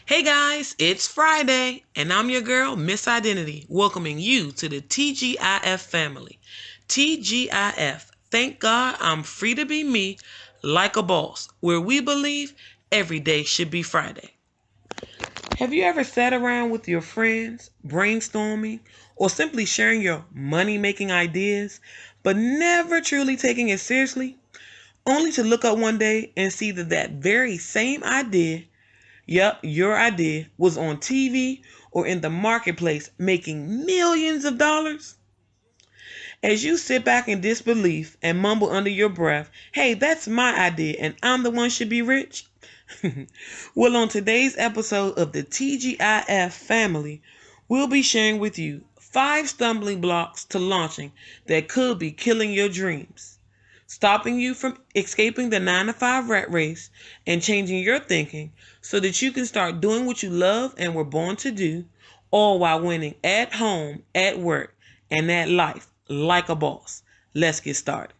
Hey guys, it's Friday, and I'm your girl, Miss Identity, welcoming you to the T.G.I.F family. T.G.I.F, thank God I'm free to be me, like a boss, where we believe every day should be Friday. Have you ever sat around with your friends, brainstorming, or simply sharing your money-making ideas, but never truly taking it seriously, only to look up one day and see that very same idea, yep, your idea, was on TV or in the marketplace making millions of dollars? As you sit back in disbelief and mumble under your breath, hey, that's my idea and I'm the one should be rich? Well, on today's episode of the TGIF family, we'll be sharing with you 5 stumbling blocks to launching that could be killing your dreams, stopping you from escaping the 9 to 5 rat race and changing your thinking so that you can start doing what you love and were born to do, all while winning at home, at work, and at life like a boss. Let's get started.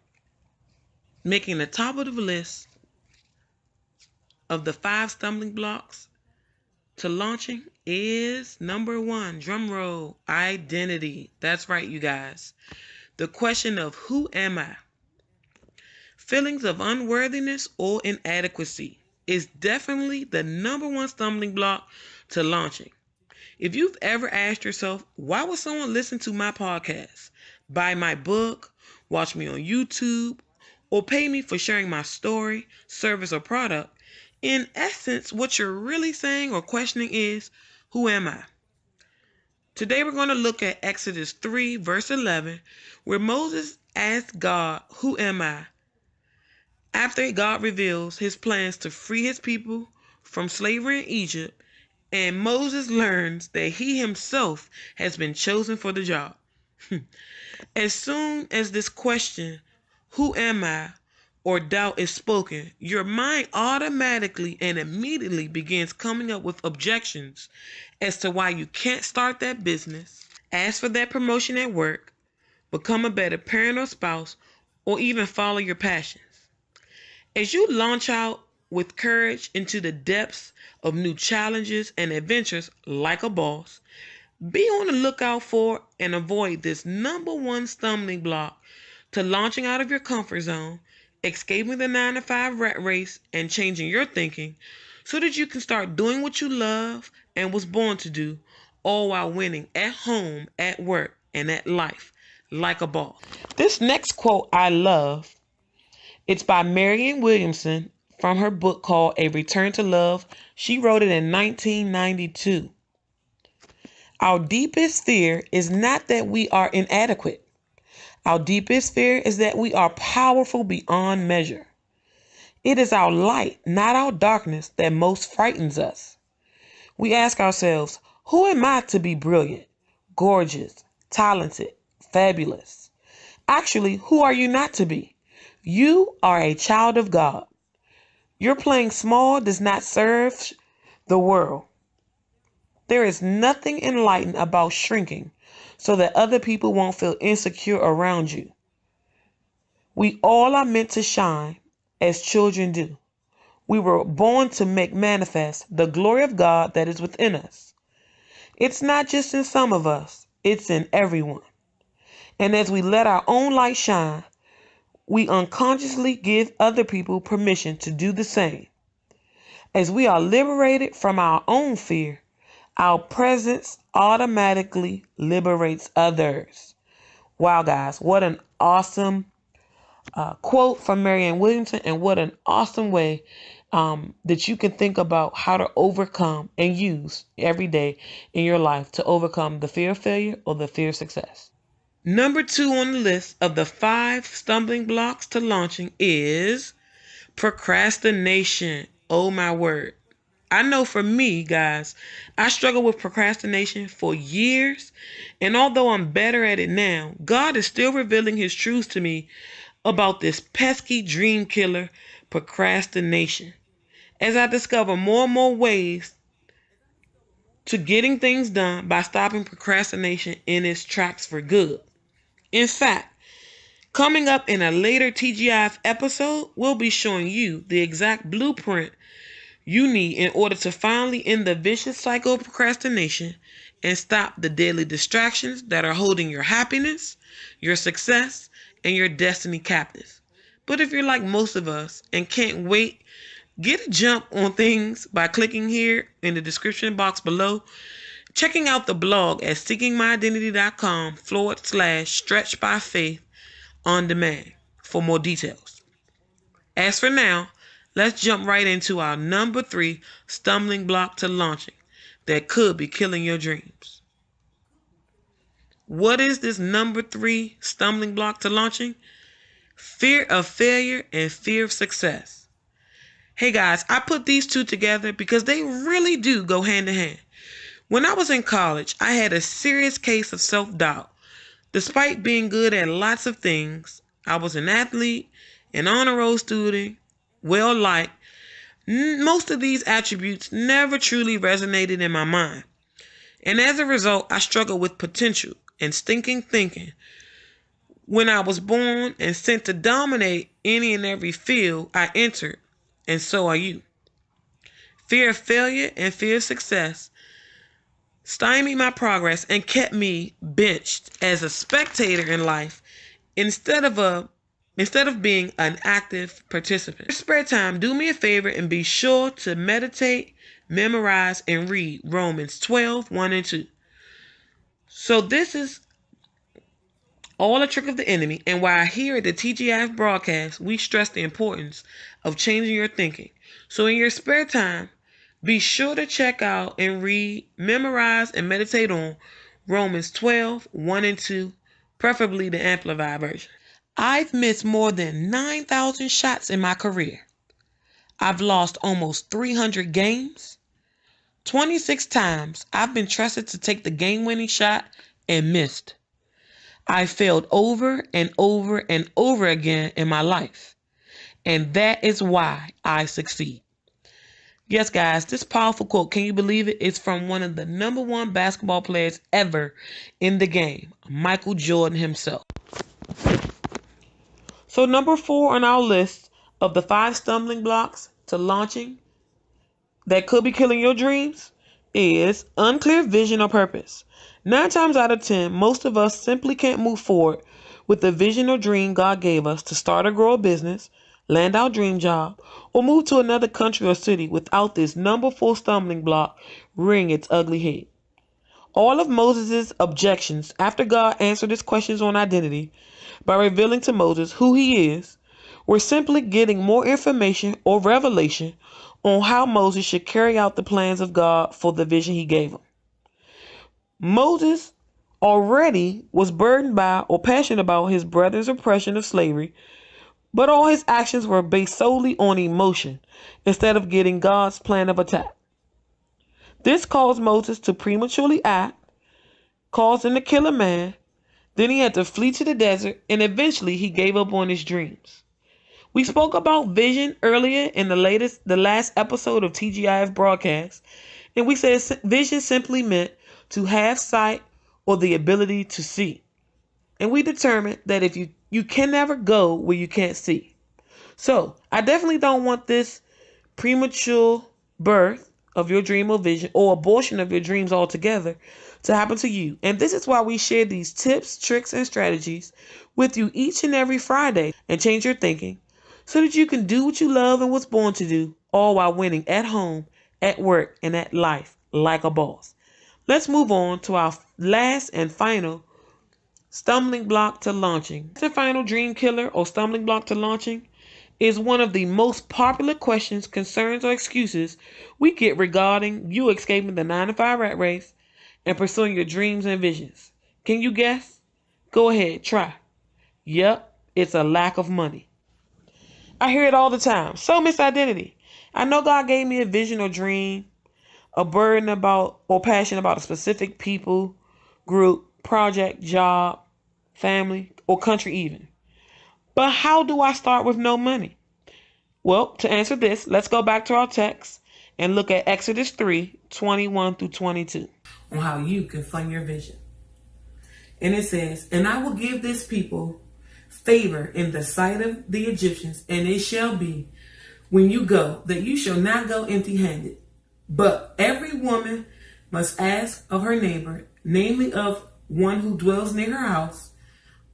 Making the top of the list of the 5 stumbling blocks to launching is number 1, drum roll, identity. That's right, you guys. The question of who am I? Feelings of unworthiness or inadequacy is definitely the number 1 stumbling block to launching. If you've ever asked yourself, why would someone listen to my podcast, buy my book, watch me on YouTube, or pay me for sharing my story, service, or product, in essence, what you're really saying or questioning is, who am I? Today we're going to look at Exodus 3, verse 11, where Moses asked God, who am I? After God reveals his plans to free his people from slavery in Egypt, and Moses learns that he himself has been chosen for the job. As soon as this question, who am I, or doubt is spoken, your mind automatically and immediately begins coming up with objections as to why you can't start that business, ask for that promotion at work, become a better parent or spouse, or even follow your passions. As you launch out with courage into the depths of new challenges and adventures like a boss, be on the lookout for and avoid this number 1 stumbling block to launching out of your comfort zone, escaping the 9 to 5 rat race, and changing your thinking so that you can start doing what you love and was born to do, all while winning at home, at work, and at life like a boss. This next quote I love. It's by Marianne Williamson from her book called A Return to Love. She wrote it in 1992. Our deepest fear is not that we are inadequate. Our deepest fear is that we are powerful beyond measure. It is our light, not our darkness, that most frightens us. We ask ourselves, who am I to be brilliant, gorgeous, talented, fabulous? Actually, who are you not to be? You are a child of God. Your playing small does not serve the world. There is nothing enlightened about shrinking so that other people won't feel insecure around you. We all are meant to shine as children do. We were born to make manifest the glory of God that is within us. It's not just in some of us, it's in everyone. And as we let our own light shine, we unconsciously give other people permission to do the same. As we are liberated from our own fear, our presence automatically liberates others. Wow, guys, what an awesome quote from Marianne Williamson, and what an awesome way that you can think about how to overcome and use every day in your life to overcome the fear of failure or the fear of success. Number 2 on the list of the 5 stumbling blocks to launching is procrastination. Oh my word. I know for me, guys, I struggled with procrastination for years, and although I'm better at it now, God is still revealing his truths to me about this pesky dream killer, procrastination. As I discover more and more ways to getting things done by stopping procrastination in its tracks for good. In fact, coming up in a later TGIF episode, we'll be showing you the exact blueprint you need in order to finally end the vicious cycle of procrastination and stop the daily distractions that are holding your happiness, your success, and your destiny captive. But if you're like most of us and can't wait, get a jump on things by clicking here in the description box below, checking out the blog at seekingmyidentity.com/stretch by faith on demand for more details. As for now, let's jump right into our number 3 stumbling block to launching that could be killing your dreams. What is this number 3 stumbling block to launching? Fear of failure and fear of success. Hey guys, I put these two together because they really do go hand in hand. When I was in college, I had a serious case of self-doubt. Despite being good at lots of things, I was an athlete, an honor roll student, well liked. Most of these attributes never truly resonated in my mind. And as a result, I struggled with potential and stinking thinking. When I was born and sent to dominate any and every field I entered, and so are you. Fear of failure and fear of success stymied my progress and kept me benched as a spectator in life instead of being an active participant. In your spare time, do me a favor and be sure to meditate, memorize, and read Romans 12:1 and 2. So this is all a trick of the enemy, and why here at the T.G.I.F broadcast, we stress the importance of changing your thinking. So in your spare time, be sure to check out and read, memorize, and meditate on Romans 12:1 and 2, preferably the Amplified version. I've missed more than 9,000 shots in my career. I've lost almost 300 games. 26 times I've been trusted to take the game-winning shot and missed. I failed over and over and over again in my life. And that is why I succeed. Yes, guys, this powerful quote, can you believe it? It's from one of the number 1 basketball players ever in the game, Michael Jordan himself. So number 4 on our list of the 5 stumbling blocks to launching that could be killing your dreams is unclear vision or purpose. 9 times out of 10, most of us simply can't move forward with the vision or dream God gave us to start or grow a business, land our dream job, or move to another country or city without this number 4 stumbling block rearing its ugly head. All of Moses' objections after God answered his questions on identity by revealing to Moses who he is were simply getting more information or revelation on how Moses should carry out the plans of God for the vision he gave him. Moses already was burdened by or passionate about his brother's oppression of slavery, but all his actions were based solely on emotion instead of getting God's plan of attack. This caused Moses to prematurely act, caused him to kill a man. Then he had to flee to the desert, and eventually he gave up on his dreams. We spoke about vision earlier in the last episode of T.G.I.F broadcast, and we said vision simply meant to have sight or the ability to see. And we determined that if you can never go where you can't see. So I definitely don't want this premature birth of your dream or vision or abortion of your dreams altogether to happen to you. And this is why we share these tips, tricks, and strategies with you each and every Friday and change your thinking so that you can do what you love and was born to do, all while winning at home, at work, and at life like a boss. Let's move on to our last and final stumbling block to launching. The final dream killer or stumbling block to launching is one of the most popular questions, concerns, or excuses we get regarding you escaping the 9-to-5 rat race and pursuing your dreams and visions. Can you guess? Go ahead, try. Yep, it's a lack of money. I hear it all the time. So, misidentity. I know God gave me a vision or dream, a burden about or passion about a specific people, group, project, job, family, or country even. But how do I start with no money? Well, to answer this, let's go back to our text and look at Exodus 3:21-22 on how you can fund your vision. And it says, "And I will give this people favor in the sight of the Egyptians, and it shall be, when you go, that you shall not go empty handed. But every woman must ask of her neighbor, namely of one who dwells near her house,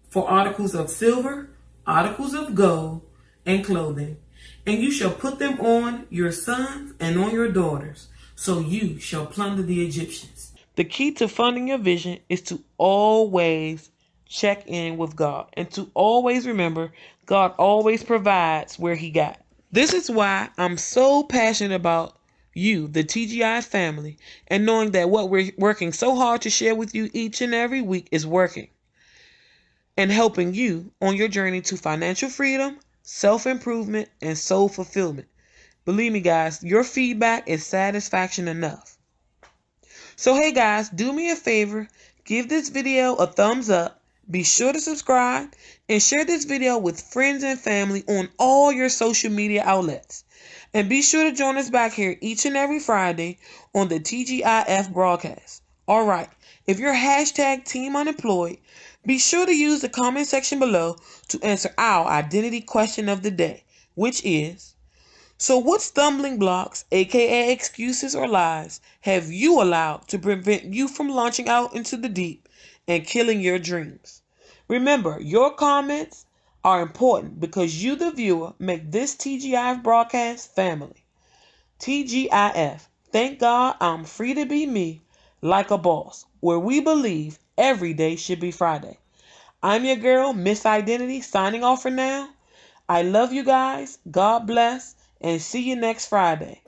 for articles of silver, articles of gold, and clothing. And you shall put them on your sons and on your daughters, so you shall plunder the Egyptians. The key to funding your vision is to always check in with God and to always remember God always provides where He got. This is why I'm so passionate about you, the T.G.I.F family, and knowing that what we're working so hard to share with you each and every week is working and helping you on your journey to financial freedom, self-improvement, and soul fulfillment. Believe me, guys, your feedback is satisfaction enough. So hey guys, do me a favor, give this video a thumbs up, be sure to subscribe, and share this video with friends and family on all your social media outlets. And be sure to join us back here each and every Friday on the TGIF broadcast. Alright, if you're hashtag team unemployed, be sure to use the comment section below to answer our identity question of the day, which is, so what stumbling blocks, aka excuses or lies, have you allowed to prevent you from launching out into the deep and killing your dreams? Remember, your comments are important because you, the viewer, make this TGIF broadcast family. TGIF, thank God I'm free to be me like a boss, where we believe every day should be Friday. I'm your girl, Miss Identity, signing off for now. I love you guys. God bless. And see you next Friday.